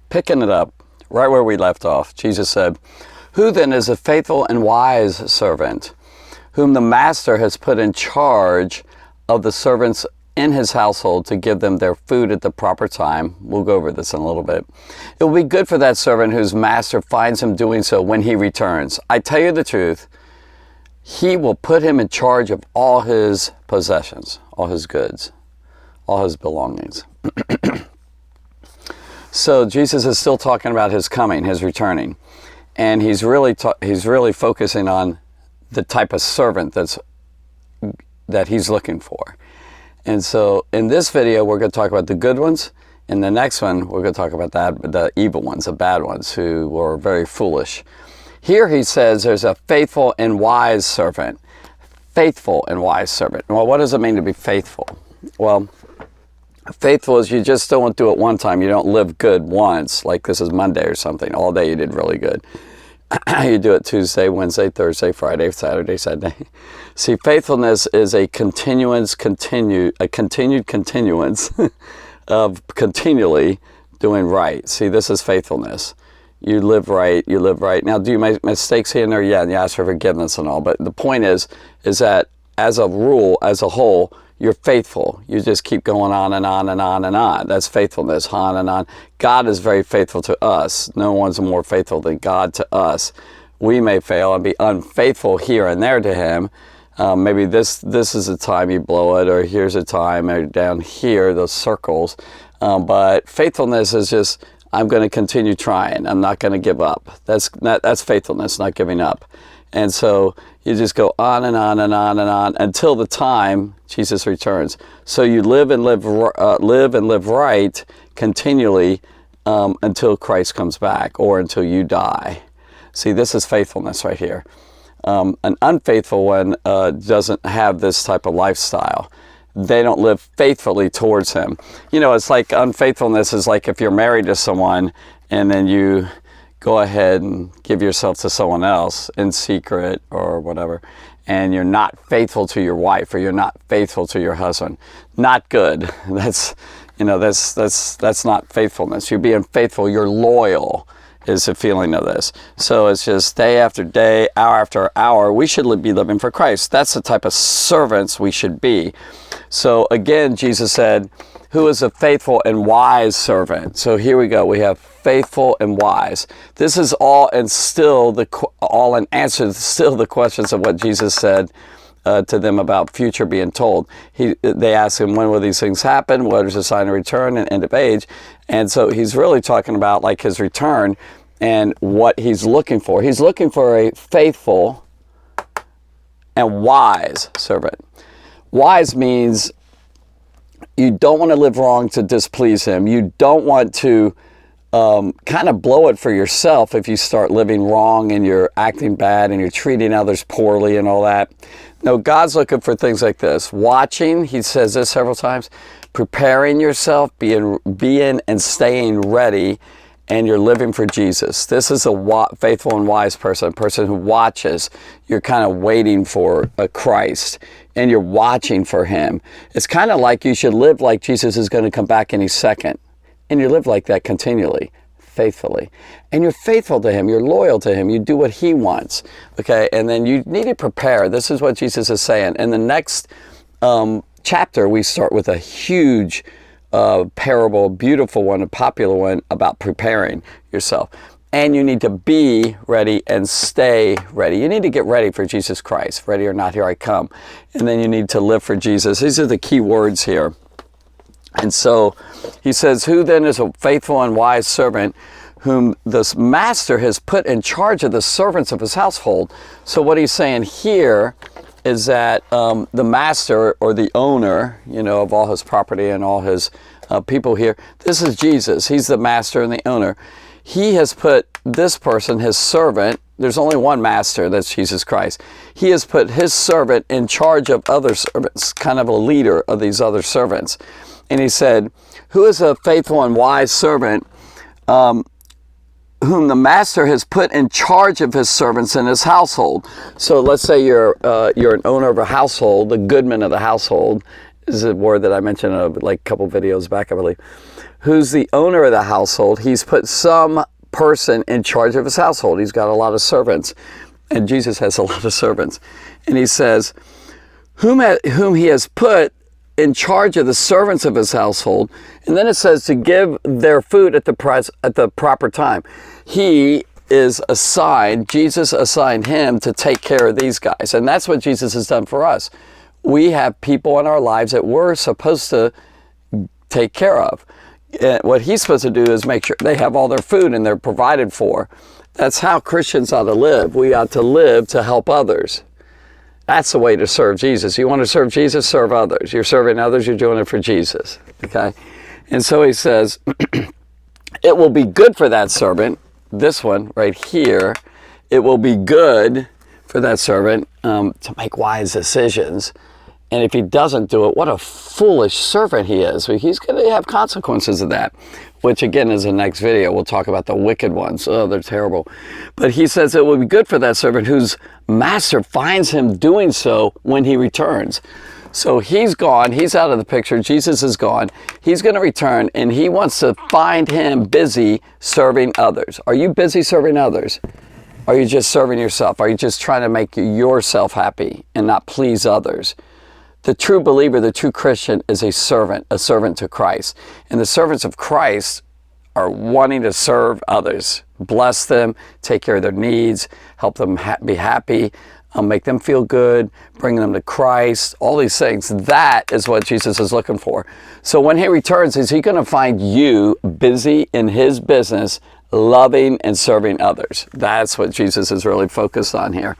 Picking it up right where we left off, Jesus said, "Who then is a faithful and wise servant, whom the master has put in charge of the servants in his household to give them their food at the proper time?" We'll go over this in a little bit. "It will be good for that servant whose master finds him doing so when he returns. I tell you the truth, he will put him in charge of all his possessions, all his goods, all his belongings." So Jesus is still talking about his coming, his returning. And he's really focusing on the type of servant that he's looking for. And so in this video, we're going to talk about the good ones. In the next one, we're going to talk about the evil ones, the bad ones, who were very foolish. Here he says there's a faithful and wise servant. Faithful and wise servant. Well, what does it mean to be faithful? Well, faithful is you just don't do it one time. You don't live good once, like this is Monday or something. All day you did really good. You do it Tuesday, Wednesday, Thursday, Friday, Saturday, Sunday. See, faithfulness is a continued continuance of continually doing right. See, this is faithfulness. You live right, you live right. Now, do you make mistakes here and there? Yeah, and you ask for forgiveness and all. But the point is that as a rule, as a whole, you're faithful. You just keep going on and on and on and on. That's faithfulness, on and on. God is very faithful to us. No one's more faithful than God to us. We may fail and be unfaithful here and there to him. Maybe this is a time you blow it, or here's a time, or down here, those circles. But faithfulness is just, I'm going to continue trying. I'm not going to give up. That's faithfulness, not giving up. And so you just go on and on and on and on until the time Jesus returns. So you live and live right continually until Christ comes back, or until you die. See, this is faithfulness right here. An unfaithful one doesn't have this type of lifestyle. They don't live faithfully towards him. You know, it's like unfaithfulness is like if you're married to someone and then you go ahead and give yourself to someone else in secret or whatever, and you're not faithful to your wife, or you're not faithful to your husband. Not good. That's not faithfulness. You're being faithful. You're loyal is the feeling of this. So it's just day after day, hour after hour, we should be living for Christ. That's the type of servants we should be. So again, Jesus said, "Who is a faithful and wise servant?" So here we go. We have faithful and wise. This is all and still all in answer to still the questions of what Jesus said to them about future being told. They asked him, when will these things happen? What is the sign of return and end of age? And so he's really talking about like his return and what he's looking for. He's looking for a faithful and wise servant. Wise means you don't want to live wrong to displease him. You don't want to kind of blow it for yourself if you start living wrong and you're acting bad and you're treating others poorly and all that. No, God's looking for things like this. Watching, he says this several times, preparing yourself, being and staying ready, and you're living for Jesus. This is a faithful and wise person, a person who watches. You're kind of waiting for a Christ, and you're watching for him. It's kind of like you should live like Jesus is going to come back any second, and you live like that continually, faithfully. And you're faithful to him. You're loyal to him. You do what he wants, okay? And then you need to prepare. This is what Jesus is saying. In the next chapter, we start with a huge parable, beautiful one, a popular one about preparing yourself. And you need to be ready and stay ready. You need to get ready for Jesus Christ. Ready or not, here I come. And then you need to live for Jesus. These are the key words here. And so he says, "Who then is a faithful and wise servant whom the master has put in charge of the servants of his household?" So what he's saying here is that the master, or the owner, of all his property and all his people here, this is Jesus. He's the master and the owner. He has put this person, his servant, there's only one master, that's Jesus Christ. He has put his servant in charge of other servants, kind of a leader of these other servants. And he said, "Who is a faithful and wise servant whom the master has put in charge of his servants in his household?" So let's say you're an owner of a household, the goodman of the household is a word that I mentioned like a couple videos back, I believe. who's the owner of the household. He's put some person in charge of his household. He's got a lot of servants, and Jesus has a lot of servants. And he says, whom he has put in charge of the servants of his household. And then it says to give their food at the proper time. He is assigned, Jesus assigned him to take care of these guys. And that's what Jesus has done for us. We have people in our lives that we're supposed to take care of. And what he's supposed to do is make sure they have all their food and they're provided for. That's how Christians ought to live. We ought to live to help others. That's the way to serve Jesus. You want to serve Jesus, serve others. You're serving others, you're doing it for Jesus. Okay? And so he says, it will be good for that servant, this one right here, it will be good for that servant to make wise decisions. And if he doesn't do it, what a foolish servant he is. He's going to have consequences of that, which again is the next video. We'll talk about the wicked ones. Oh, they're terrible. But he says it will be good for that servant whose master finds him doing so when he returns. So he's gone. He's out of the picture. Jesus is gone. He's going to return, and he wants to find him busy serving others. Are you busy serving others? Are you just serving yourself? Are you just trying to make yourself happy and not please others? The true believer, the true Christian is a servant to Christ. And the servants of Christ are wanting to serve others, bless them, take care of their needs, help them be happy, make them feel good, bring them to Christ, all these things. That is what Jesus is looking for. So when he returns, is he going to find you busy in his business, loving and serving others? That's what Jesus is really focused on here.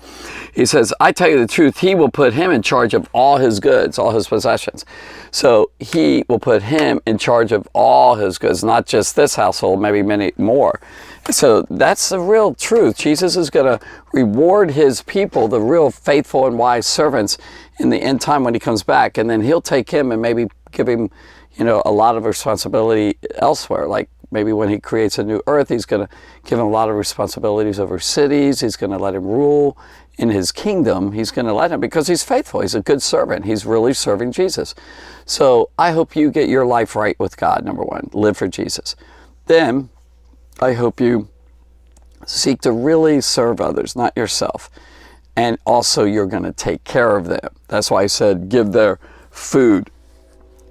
He says, I tell you the truth, he will put him in charge of all his goods, all his possessions. So he will put him in charge of all his goods, not just this household, maybe many more. So that's the real truth. Jesus is going to reward his people, the real faithful and wise servants, in the end time when he comes back. And then he'll take him and maybe give him, a lot of responsibility elsewhere. Like maybe when he creates a new earth, he's going to give him a lot of responsibilities over cities. He's going to let him rule in his kingdom. He's going to let him, because he's faithful. He's a good servant. He's really serving Jesus. So I hope you get your life right with God, number one. Live for Jesus. Then I hope you seek to really serve others, not yourself. And also you're going to take care of them. That's why I said give their food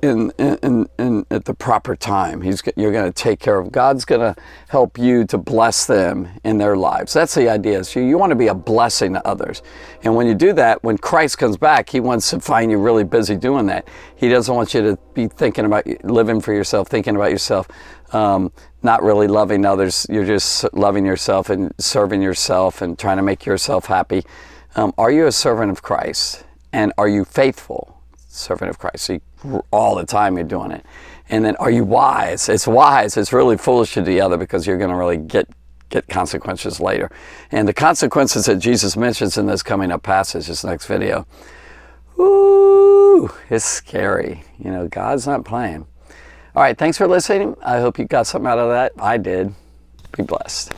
in at the proper time. You're going to take care of. God's going to help you to bless them in their lives. That's the idea. So you want to be a blessing to others. And when you do that, when Christ comes back, he wants to find you really busy doing that. He doesn't want you to be thinking about living for yourself, thinking about yourself, not really loving others. You're just loving yourself and serving yourself and trying to make yourself happy. Are you a servant of Christ? And are you faithful? Servant of Christ. So all the time you're doing it. And then are you wise? It's wise. It's really foolish to do the other, because you're going to really get consequences later. And the consequences that Jesus mentions in this coming up passage, this next video, ooh, it's scary. God's not playing. All right, thanks for listening. I hope you got something out of that. I did. Be blessed.